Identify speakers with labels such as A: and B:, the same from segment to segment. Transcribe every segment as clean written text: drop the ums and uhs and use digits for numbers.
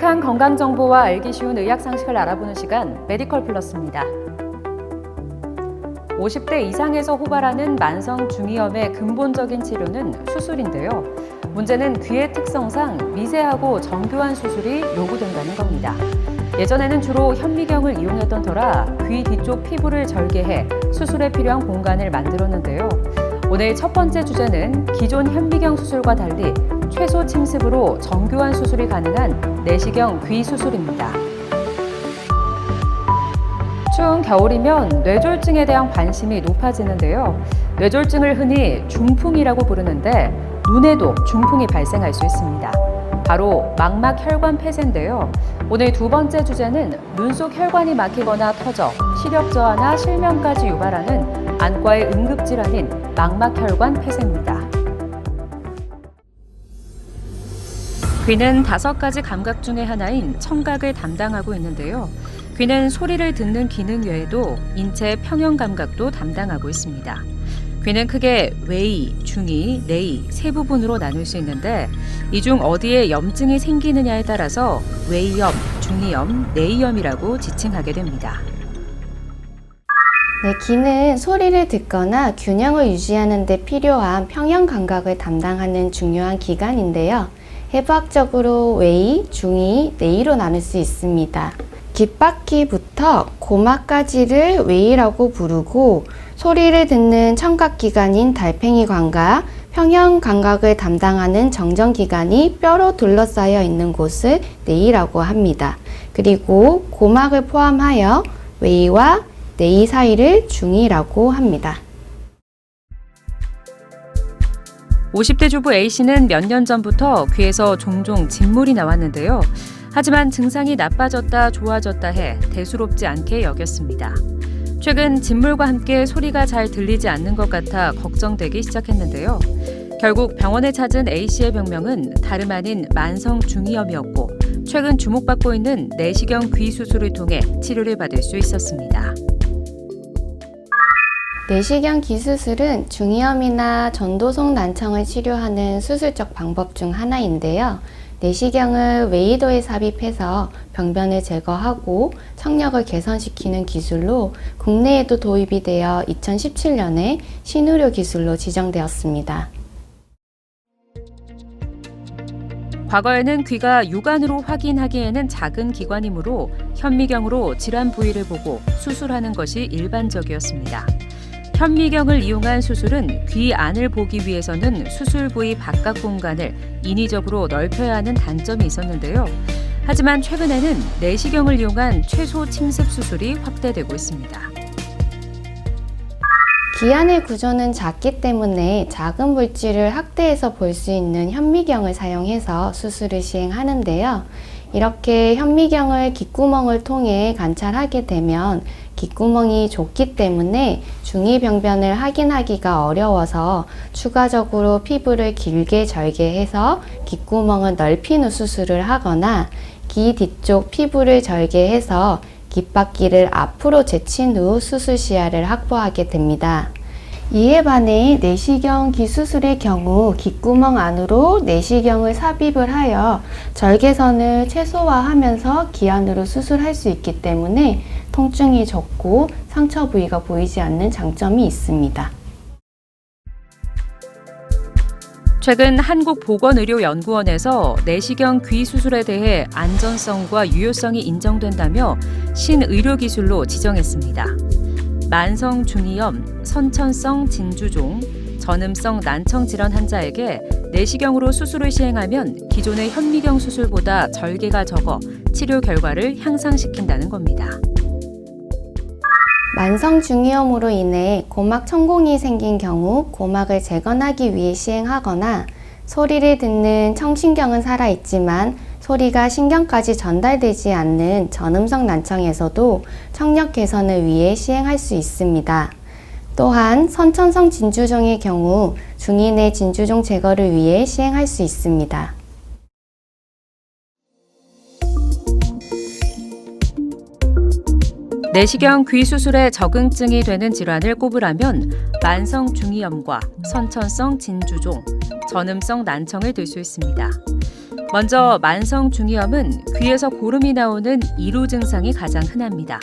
A: 유익한 건강 정보와 알기 쉬운 의학 상식을 알아보는 시간 메디컬 플러스입니다. 50대 이상에서 호발하는 만성 중이염의 근본적인 치료는 수술인데요. 문제는 귀의 특성상 미세하고 정교한 수술이 요구된다는 겁니다. 예전에는 주로 현미경을 이용했던 터라 귀 뒤쪽 피부를 절개해 수술에 필요한 공간을 만들었는데요. 오늘 첫 번째 주제는 기존 현미경 수술과 달리 최소 침습으로 정교한 수술이 가능한 내시경 귀 수술입니다. 추운 겨울이면 뇌졸중에 대한 관심이 높아지는데요. 뇌졸중을 흔히 중풍이라고 부르는데 눈에도 중풍이 발생할 수 있습니다. 바로 망막혈관 폐쇄인데요. 오늘 두 번째 주제는 눈 속 혈관이 막히거나 터져 시력 저하나 실명까지 유발하는 안과의 응급질환인 망막혈관 폐쇄입니다. 귀는 5가지 감각 중에 하나인 청각을 담당하고 있는데요. 귀는 소리를 듣는 기능 외에도 인체 평형 감각도 담당하고 있습니다. 귀는 크게 외이, 중이, 내이 세 부분으로 나눌 수 있는데 이 중 어디에 염증이 생기느냐에 따라서 외이염, 중이염, 내이염이라고 지칭하게 됩니다.
B: 네, 귀는 소리를 듣거나 균형을 유지하는 데 필요한 평형 감각을 담당하는 중요한 기관인데요. 해부학적으로 외이, 중이, 내이로 나눌 수 있습니다. 귓바퀴부터 고막까지를 외이라고 부르고 소리를 듣는 청각기관인 달팽이관과 평형 감각을 담당하는 정전기관이 뼈로 둘러싸여 있는 곳을 내이라고 합니다. 그리고 고막을 포함하여 외이와 내이 사이를 중이라고 합니다.
A: 50대 주부 A씨는 몇 년 전부터 귀에서 종종 진물이 나왔는데요. 하지만 증상이 나빠졌다 좋아졌다 해 대수롭지 않게 여겼습니다. 최근 진물과 함께 소리가 잘 들리지 않는 것 같아 걱정되기 시작했는데요. 결국 병원에 찾은 A씨의 병명은 다름 아닌 만성 중이염이었고 최근 주목받고 있는 내시경 귀 수술을 통해 치료를 받을 수 있었습니다.
B: 내시경 귀 수술은 중이염이나 전도성 난청을 치료하는 수술적 방법 중 하나인데요. 내시경을 외이도에 삽입해서 병변을 제거하고 청력을 개선시키는 기술로 국내에도 도입이 되어 2017년에 신의료 기술로 지정되었습니다.
A: 과거에는 귀가 육안으로 확인하기에는 작은 기관이므로 현미경으로 질환 부위를 보고 수술하는 것이 일반적이었습니다. 현미경을 이용한 수술은 귀 안을 보기 위해서는 수술 부위 바깥 공간을 인위적으로 넓혀야 하는 단점이 있었는데요. 하지만 최근에는 내시경을 이용한 최소 침습 수술이 확대되고 있습니다.
B: 귀 안의 구조는 작기 때문에 작은 물질을 확대해서 볼 수 있는 현미경을 사용해서 수술을 시행하는데요. 이렇게 현미경을 귓구멍을 통해 관찰하게 되면 귓구멍이 좁기 때문에 중이병변을 확인하기가 어려워서 추가적으로 피부를 길게 절개해서 귓구멍을 넓히는 수술을 하거나 귀 뒤쪽 피부를 절개해서 귓바퀴를 앞으로 제친 후 수술 시야를 확보하게 됩니다. 이에 반해 내시경 귀 수술의 경우 귓구멍 안으로 내시경을 삽입을 하여 절개선을 최소화하면서 귀 안으로 수술할 수 있기 때문에 통증이 적고 상처 부위가 보이지 않는 장점이 있습니다.
A: 최근 한국보건의료연구원에서 내시경 귀 수술에 대해 안전성과 유효성이 인정된다며 신의료기술로 지정했습니다. 만성 중이염, 선천성 진주종, 전음성 난청 질환 환자에게 내시경으로 수술을 시행하면 기존의 현미경 수술보다 절개가 적어 치료 결과를 향상시킨다는 겁니다.
B: 만성 중이염으로 인해 고막 천공이 생긴 경우 고막을 재건하기 위해 시행하거나 소리를 듣는 청신경은 살아있지만 소리가 신경까지 전달되지 않는 전음성 난청에서도 청력 개선을 위해 시행할 수 있습니다. 또한 선천성 진주종의 경우 중인의 진주종 제거를 위해 시행할 수 있습니다.
A: 내시경 귀 수술에 적응증이 되는 질환을 꼽으라면 만성 중이염과 선천성 진주종, 전음성 난청을 들 수 있습니다. 먼저 만성 중이염은 귀에서 고름이 나오는 이루 증상이 가장 흔합니다.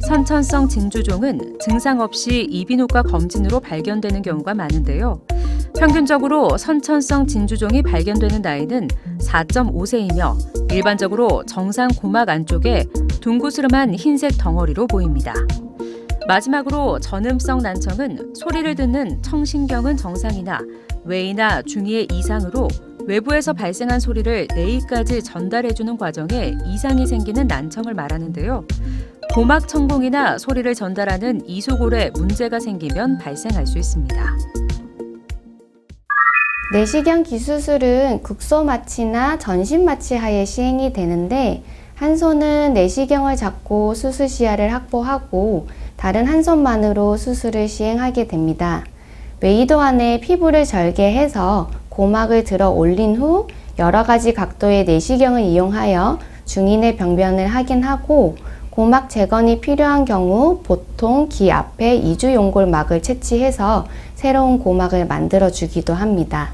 A: 선천성 진주종은 증상 없이 이비인후과 검진으로 발견되는 경우가 많은데요. 평균적으로 선천성 진주종이 발견되는 나이는 4.5세이며 일반적으로 정상 고막 안쪽에 둥그스름한 흰색 덩어리로 보입니다. 마지막으로 전음성 난청은 소리를 듣는 청신경은 정상이나 외이나 중이의 이상으로 외부에서 발생한 소리를 뇌까지 전달해주는 과정에 이상이 생기는 난청을 말하는데요. 고막 천공이나 소리를 전달하는 이소골에 문제가 생기면 발생할 수 있습니다.
B: 내시경 기수술은 국소마취나 전신마취 하에 시행이 되는데 한 손은 내시경을 잡고 수술 시야를 확보하고 다른 한 손만으로 수술을 시행하게 됩니다. 웨이도 안에 피부를 절개해서 고막을 들어 올린 후 여러 가지 각도의 내시경을 이용하여 중인의 병변을 확인하고 고막 재건이 필요한 경우 보통 귀 앞에 이주용골막을 채취해서 새로운 고막을 만들어 주기도 합니다.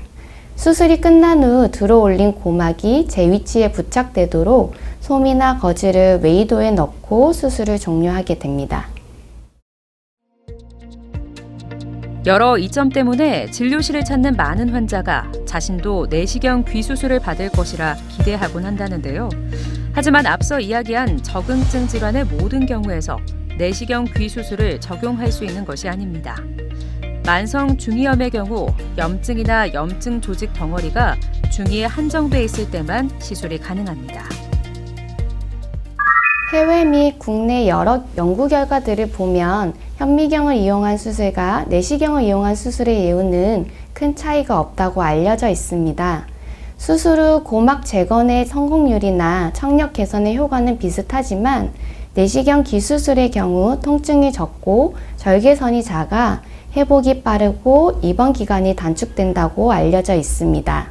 B: 수술이 끝난 후 들어 올린 고막이 제 위치에 부착되도록 솜이나 거즈를 웨이도에 넣고 수술을 종료하게 됩니다.
A: 여러 이점 때문에 진료실을 찾는 많은 환자가 자신도 내시경 귀 수술을 받을 것이라 기대하곤 한다는데요. 하지만 앞서 이야기한 적응증 질환의 모든 경우에서 내시경 귀 수술을 적용할 수 있는 것이 아닙니다. 만성 중이염의 경우 염증이나 염증 조직 덩어리가 중이에 한정돼 있을 때만 시술이 가능합니다.
B: 해외 및 국내 여러 연구 결과들을 보면 현미경을 이용한 수술과 내시경을 이용한 수술의 예후는 큰 차이가 없다고 알려져 있습니다. 수술 후 고막 재건의 성공률이나 청력 개선의 효과는 비슷하지만 내시경 기수술의 경우 통증이 적고 절개선이 작아 회복이 빠르고 입원 기간이 단축된다고 알려져 있습니다.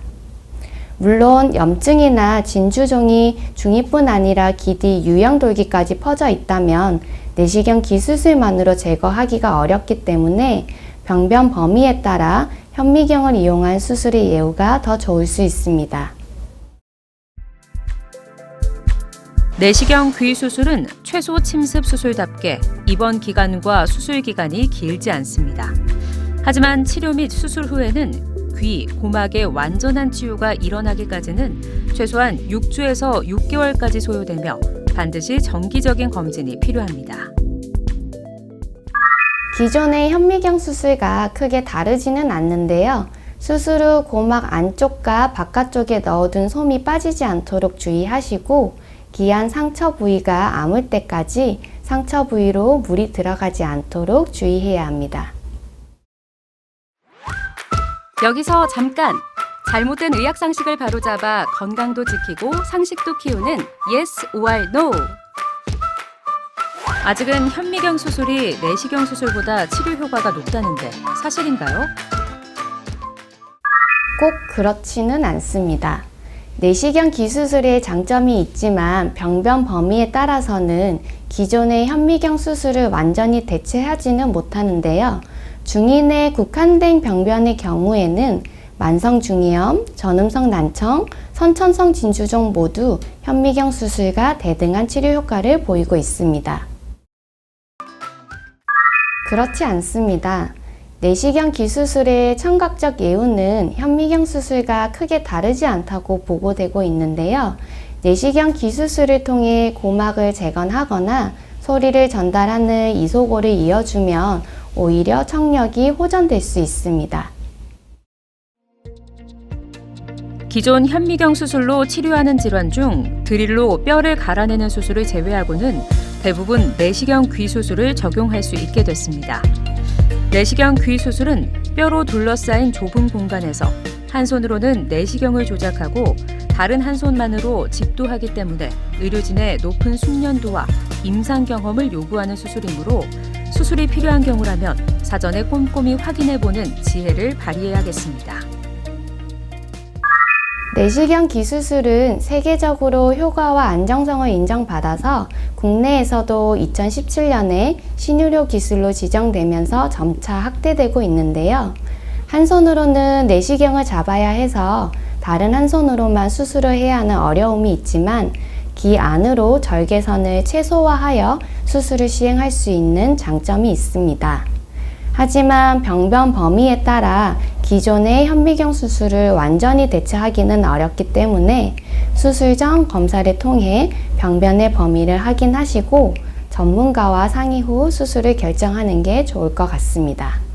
B: 물론 염증이나 진주종이 중이뿐 아니라 기디 유형돌기까지 퍼져 있다면 내시경 기수술만으로 제거하기가 어렵기 때문에 병변 범위에 따라 현미경을 이용한 수술의 예후가 더 좋을 수 있습니다.
A: 내시경 귀 수술은 최소 침습 수술답게 입원 기간과 수술 기간이 길지 않습니다. 하지만 치료 및 수술 후에는 귀, 고막의 완전한 치유가 일어나기까지는 최소한 6주에서 6개월까지 소요되며 반드시 정기적인 검진이 필요합니다.
B: 기존의 현미경 수술과 크게 다르지는 않는데요. 수술 후 고막 안쪽과 바깥쪽에 넣어둔 솜이 빠지지 않도록 주의하시고 기한 상처 부위가 아물 때까지 상처 부위로 물이 들어가지 않도록 주의해야 합니다.
A: 여기서 잠깐! 잘못된 의학 상식을 바로잡아 건강도 지키고 상식도 키우는 Yes or No! 아직은 현미경 수술이 내시경 수술보다 치료 효과가 높다는데 사실인가요?
B: 꼭 그렇지는 않습니다. 내시경 기수술의 장점이 있지만 병변 범위에 따라서는 기존의 현미경 수술을 완전히 대체하지는 못하는데요. 중인에 국한된 병변의 경우에는 만성 중이염, 전음성 난청, 선천성 진주종 모두 현미경 수술과 대등한 치료 효과를 보이고 있습니다. 그렇지 않습니다. 내시경 기수술의 청각적 예후는 현미경 수술과 크게 다르지 않다고 보고되고 있는데요. 내시경 기수술을 통해 고막을 재건하거나 소리를 전달하는 이소골을 이어주면 오히려 청력이 호전될 수 있습니다.
A: 기존 현미경 수술로 치료하는 질환 중 드릴로 뼈를 갈아내는 수술을 제외하고는 대부분 내시경 귀 수술을 적용할 수 있게 됐습니다. 내시경 귀 수술은 뼈로 둘러싸인 좁은 공간에서 한 손으로는 내시경을 조작하고 다른 한 손만으로 집도하기 때문에 의료진의 높은 숙련도와 임상 경험을 요구하는 수술이므로 수술이 필요한 경우라면 사전에 꼼꼼히 확인해보는 지혜를 발휘해야겠습니다.
B: 내시경 기수술은 세계적으로 효과와 안정성을 인정받아서 국내에서도 2017년에 신의료 기술로 지정되면서 점차 확대되고 있는데요. 한 손으로는 내시경을 잡아야 해서 다른 한 손으로만 수술을 해야 하는 어려움이 있지만 귀 안으로 절개선을 최소화하여 수술을 시행할 수 있는 장점이 있습니다. 하지만 병변 범위에 따라 기존의 현미경 수술을 완전히 대체하기는 어렵기 때문에 수술 전 검사를 통해 병변의 범위를 확인하시고 전문가와 상의 후 수술을 결정하는 게 좋을 것 같습니다.